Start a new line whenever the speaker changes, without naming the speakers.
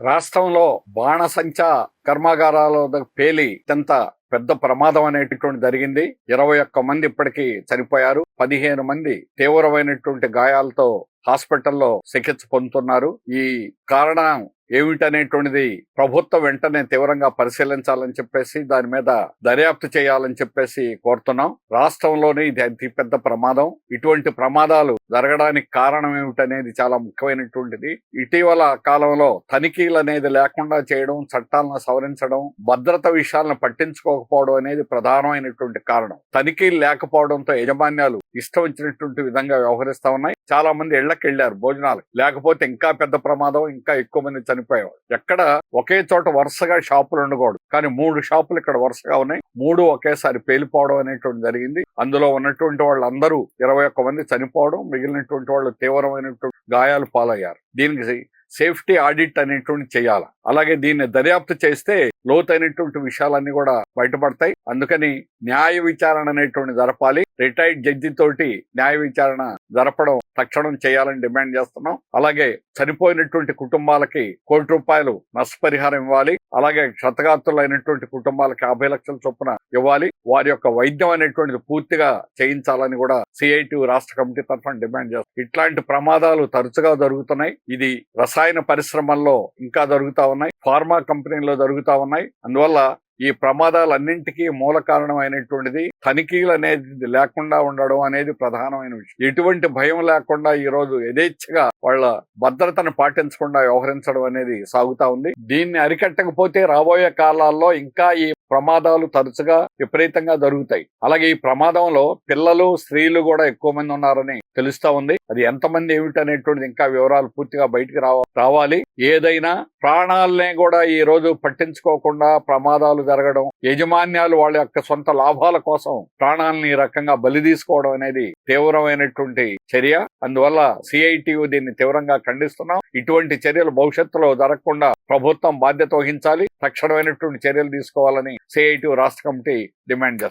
రాష్ట్రంలో బాణసంచా కర్మాగారాల పేలి అత్యంత పెద్ద ప్రమాదం అనేటటువంటి జరిగింది. 21 మంది ఇప్పటికీ చనిపోయారు. 15 మంది తీవ్రమైనటువంటి గాయాలతో హాస్పిటల్లో చికిత్స పొందుతున్నారు. ఈ కారణం ఏమిటనేటువంటిది ప్రభుత్వం వెంటనే తీవ్రంగా పరిశీలించాలని చెప్పేసి దాని మీద దర్యాప్తు చేయాలని చెప్పేసి కోరుతున్నాం. రాష్ట్రంలోనే ఇది అతి పెద్ద ప్రమాదం. ఇటువంటి ప్రమాదాలు జరగడానికి కారణం ఏమిటనేది చాలా ముఖ్యమైనటువంటిది. ఇటీవల కాలంలో తనిఖీలు అనేది లేకుండా చేయడం, చట్టాలను సవరించడం, భద్రత విషయాలను పట్టించుకోకపోవడం అనేది ప్రధానమైనటువంటి కారణం. తనిఖీలు లేకపోవడంతో యాజమాన్యాలు ఇష్టం వచ్చినటువంటి విధంగా వ్యవహరిస్తా ఉన్నాయి. చాలా మంది ఇళ్లకు వెళ్లారు భోజనాలు, లేకపోతే ఇంకా పెద్ద ప్రమాదం, ఇంకా ఎక్కువ మంది చనిపోయేవారు. ఎక్కడ ఒకే చోట వరుసగా షాపులు ఉండకూడదు, కానీ 3 షాపులు ఇక్కడ వరుసగా ఉన్నాయి. 3 ఒకేసారి పేలిపోవడం అనేటువంటి జరిగింది. అందులో ఉన్నటువంటి వాళ్ళందరూ 21 మంది చనిపోవడం, మిగిలినటువంటి వాళ్ళు తీవ్రమైనటువంటి గాయాలు పాలయ్యారు. దీనికి సేఫ్టీ ఆడిట్ అనేటువంటి చేయాలి. అలాగే దీన్ని దర్యాప్తు చేస్తే లోతైనటువంటి విషయాలన్నీ కూడా బయటపడతాయి. అందుకని న్యాయ విచారణ అనేటువంటి జరపాలి. రిటైర్డ్ జడ్జి తోటి న్యాయ విచారణ జరపడం తక్షణం చేయాలని డిమాండ్ చేస్తున్నాం. అలాగే చనిపోయినటువంటి కుటుంబాలకి ₹1 నష్టపరిహారం ఇవ్వాలి. అలాగే క్షతగాత్రులైనటువంటి కుటుంబాలకి 50 లక్షల చొప్పున ఇవ్వాలి. వారి యొక్క వైద్యం అనేటువంటిది పూర్తిగా చేయించాలని కూడా CITU రాష్ట్ర కమిటీ తరఫున డిమాండ్ చేస్తాం. ఇట్లాంటి ప్రమాదాలు తరచుగా జరుగుతున్నాయి. ఇది రసాయన పరిశ్రమల్లో ఇంకా జరుగుతా ఉన్నాయి, ఫార్మా కంపెనీల్లో జరుగుతా ఉన్నాయి. అందువల్ల ఈ ప్రమాదాలన్నింటికీ మూల కారణమైనటువంటిది తనిఖీలు అనేది లేకుండా ఉండడం అనేది ప్రధానమైన విషయం. ఎటువంటి భయం లేకుండా ఈ రోజు యథేచ్ఛగా వాళ్ళ భద్రతను పాటించకుండా వ్యవహరించడం అనేది సాగుతా ఉంది. దీన్ని అరికట్టకపోతే రాబోయే కాలాల్లో ఇంకా ఈ ప్రమాదాలు తరచుగా విపరీతంగా జరుగుతాయి. అలాగే ఈ ప్రమాదంలో పిల్లలు, స్త్రీలు కూడా ఎక్కువ మంది ఉన్నారని తెలుస్తా ఉంది. అది ఎంతమంది ఏమిటనేటువంటిది ఇంకా వివరాలు పూర్తిగా బయటికి రావాలి. ఏదైనా ప్రాణాలనే కూడా ఈ రోజు పట్టించుకోకుండా ప్రమాదాలు జరగడం, యజమాన్యాలు వాళ్ళ యొక్క సొంత లాభాల కోసం ప్రాణాలను ఈ రకంగా బలి తీసుకోవడం అనేది తీవ్రమైనటువంటి చర్య. అందువల్ల CITU దీన్ని తీవ్రంగా ఖండిస్తున్నాం. ఇటువంటి చర్యలు భవిష్యత్తులో జరగకుండా ప్రభుత్వం బాధ్యత వహించాలి. తక్షణమైనటువంటి చర్యలు తీసుకోవాలని CITU రాష్ట్ర కమిటీ డిమాండ్ చేస్తుంది.